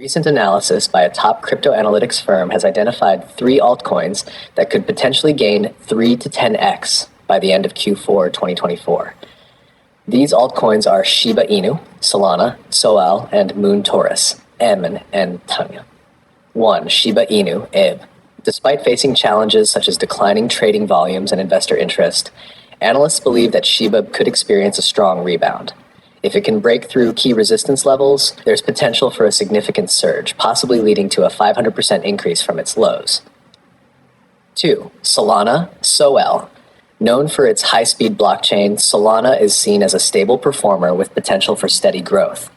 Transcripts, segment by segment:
Recent analysis by a top crypto analytics firm has identified 3 altcoins that could potentially gain 3 to 10x by the end of Q4 2024. These altcoins are Shiba Inu, Solana, Soal, and Moon Taurus, M and Tanya. 1. Shiba Inu, IB. Despite facing challenges such as declining trading volumes and investor interest, analysts believe that Shiba could experience a strong rebound. If it can break through key resistance levels, there's potential for a significant surge, possibly leading to a 500% increase from its lows. 2. Solana, SOL. Known for its high-speed blockchain, Solana is seen as a stable performer with potential for steady growth.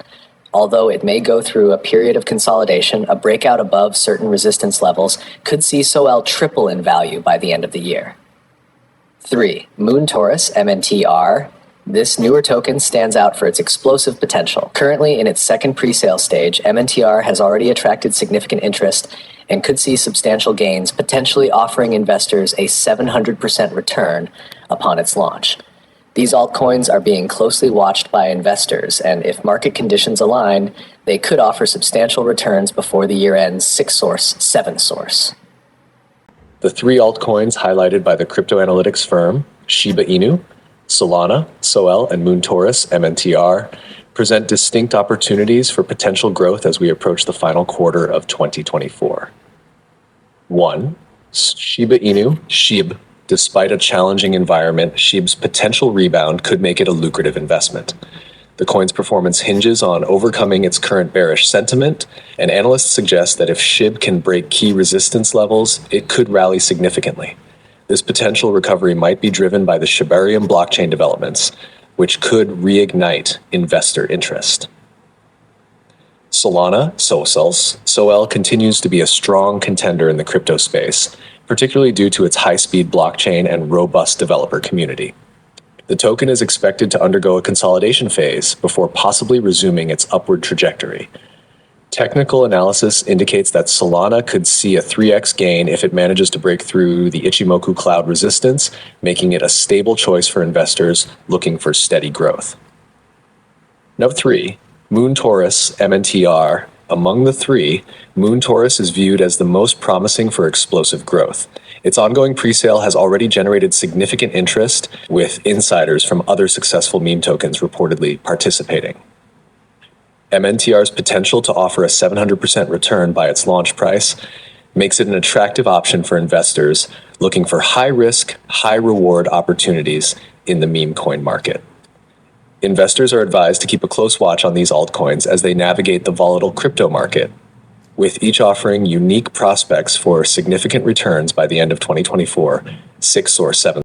Although it may go through a period of consolidation, a breakout above certain resistance levels could see SOL triple in value by the end of the year. 3. Moon Taurus, MNTR. This newer token stands out for its explosive potential. Currently in its second pre-sale stage, MNTR has already attracted significant interest and could see substantial gains, potentially offering investors a 700% return upon its launch. These altcoins are being closely watched by investors, and if market conditions align, they could offer substantial returns before the year ends. 6 source, 7 source. The 3 altcoins highlighted by the crypto analytics firm, Shiba Inu, Solana, SOL, and Moon Taurus, MNTR, present distinct opportunities for potential growth as we approach the final quarter of 2024. 1. Shiba Inu, SHIB. Despite a challenging environment, SHIB's potential rebound could make it a lucrative investment. The coin's performance hinges on overcoming its current bearish sentiment, and analysts suggest that if SHIB can break key resistance levels, it could rally significantly. This potential recovery might be driven by the Shibarium blockchain developments, which could reignite investor interest. Solana, SOL continues to be a strong contender in the crypto space, particularly due to its high-speed blockchain and robust developer community. The token is expected to undergo a consolidation phase before possibly resuming its upward trajectory. Technical analysis indicates that Solana could see a 3x gain if it manages to break through the Ichimoku cloud resistance, making it a stable choice for investors looking for steady growth. Note 3. Moon Taurus, MNTR. Among the 3, Moon Taurus is viewed as the most promising for explosive growth. Its ongoing presale has already generated significant interest, with insiders from other successful meme tokens reportedly participating. MNTR's potential to offer a 700% return by its launch price makes it an attractive option for investors looking for high-risk, high-reward opportunities in the meme coin market. Investors are advised to keep a close watch on these altcoins as they navigate the volatile crypto market, with each offering unique prospects for significant returns by the end of 2024. 6 or 7